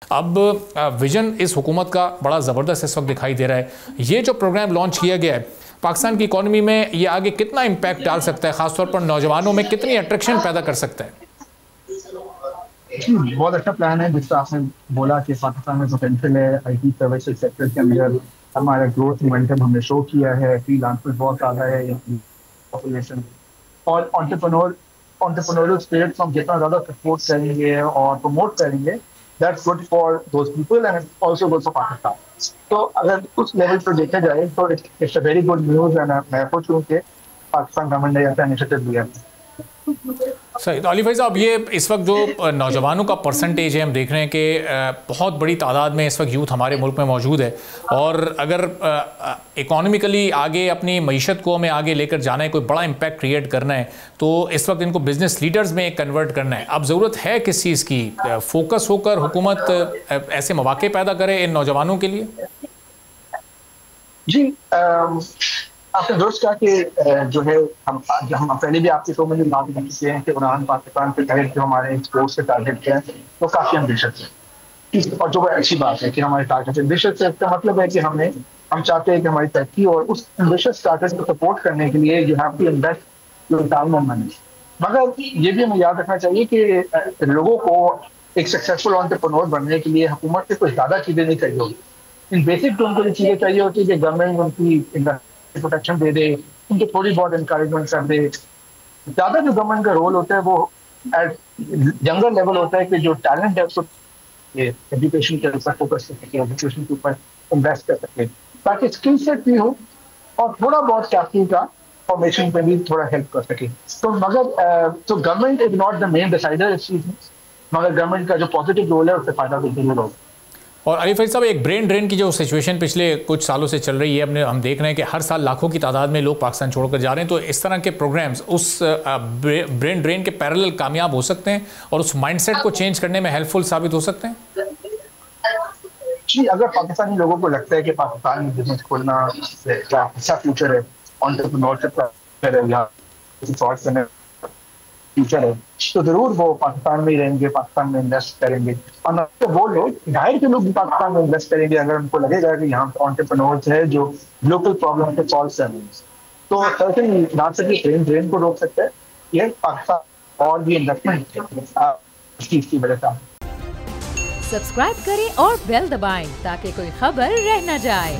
اب ویژن اس حکومت کا بڑا زبردست اس وقت دکھائی دے رہا ہے. یہ جو پروگرام لانچ کیا گیا ہے پاکستان کی اکانومی میں یہ آگے کتنا امپیکٹ ڈال سکتا ہے، خاص طور پر نوجوانوں میں کتنی اٹریکشن پیدا کر سکتا ہے؟ بہت اچھا پلان ہے. جس طرح آپ نے بولا کہ پاکستان میں پوٹینشیل ہے آئی ٹی سروسز سیکٹر کے اندر. ہمارا گروتھ مومنٹم ہم نے شو کیا ہے. فری لانسر بہت زیادہ ہے پاپولیشن اور انٹرپرینورل اسپرٹ ہم جتنا زیادہ سپورٹ کریں گے اور پروموٹ کریں گے that's good for those people and also good for Pakistan. تو اگر اس لیول پر دیکھا جائے تو it's a very good news and میں خوش ہوں کہ پاکستان گورنمنٹ نے ایسا انیشیٹو لیا ہے. صحیح. تو علی فیض صاحب، یہ اس وقت جو نوجوانوں کا پرسنٹیج ہے ہم دیکھ رہے ہیں کہ بہت بڑی تعداد میں اس وقت یوتھ ہمارے ملک میں موجود ہے، اور اگر اکانومیکلی آگے اپنی معیشت کو ہمیں آگے لے کر جانا ہے، کوئی بڑا امپیکٹ کریٹ کرنا ہے، تو اس وقت ان کو بزنس لیڈرز میں کنورٹ کرنا ہے. اب ضرورت ہے کس چیز کی؟ فوکس ہو کر حکومت ایسے مواقع پیدا کرے ان نوجوانوں کے لیے؟ جی آپ نے درست کہا کہ جو ہے ہم پہلے بھی آپ کے شو میں بات کر چکے ہیں کہ عمران پاکستان کے تحت جو ہمارے اسپورٹس کے ٹارگیٹ ہیں وہ کافی ایمبیشس ہے، اور جو اچھی بات ہے کہ ہمارے ٹارگیٹ ایمبیشس ہے. اس کا مطلب ہے کہ ہم چاہتے ہیں کہ ہماری ترقی اور اس ایمبیشس ٹارگیٹ کو سپورٹ کرنے کے لیے you have to invest your time and money. مگر یہ بھی ہمیں یاد رکھنا چاہیے کہ لوگوں کو ایک سکسیسفل انٹرپرینور بننے کے لیے حکومت سے کچھ زیادہ چیزیں نہیں چاہیے ہوگی. ان بیسک تو ان کو یہ چیزیں چاہیے ہوتی ہے کہ گورنمنٹ ان کی پروٹیکشن دے دے، ان کو تھوڑی بہت انکریجمنٹ کر دے. زیادہ جو گورنمنٹ کا رول ہوتا ہے وہ ایٹ ینگر لیول ہوتا ہے کہ جو ٹیلنٹ ہے اس کو ایجوکیشن کے اوپر فوکس کر سکے، ایجوکیشن کے اوپر انویسٹ کر سکے تاکہ اسکل سیٹ بھی ہو اور تھوڑا بہت کیپٹل کا فارمیشن پہ بھی تھوڑا ہیلپ کر سکے. تو گورنمنٹ از ناٹ دا مین ڈیسائڈر اس چیز میں، مگر گورنمنٹ کا جو پازیٹیو رول ہے اس سے فائدہ بھی ضرور ہوگا. اور علی فیض صاحب، ایک برین ڈرین کی جو سچویشن پچھلے کچھ سالوں سے چل رہی ہے، ہم دیکھ رہے ہیں کہ ہر سال لاکھوں کی تعداد میں لوگ پاکستان چھوڑ کر جا رہے ہیں، تو اس طرح کے پروگرامز اس برین ڈرین کے پیرالل کامیاب ہو سکتے ہیں اور اس مائنڈ سیٹ کو چینج کرنے میں ہیلپ فل ثابت ہو سکتے ہیں؟ جی، اگر پاکستانی لوگوں کو لگتا ہے کہ پاکستان میں بزنس کھولنا اچھا فیوچر ہے، انٹرپرینورشپ کا فیوچر ہے، تو ضرور وہ پاکستان میں ہی رہیں گے، پاکستان میں انویسٹ کریں گے. اور وہ لوگ باہر کے لوگ بھی پاکستان میں انویسٹ کریں گے اگر ان کو لگے گا کہ یہاں پہ انٹرپرینورز ہے جو لوکل پرابلم کو سالو کر رہے ہیں. تو سرٹن نہ صرف ٹرین کو روک سکتا ہے، یہ پاکستان اور بھی انویسٹمنٹ چیز کی وجہ سے. سبسکرائب کریں اور بیل دبائیں تاکہ کوئی خبر رہ نہ جائے.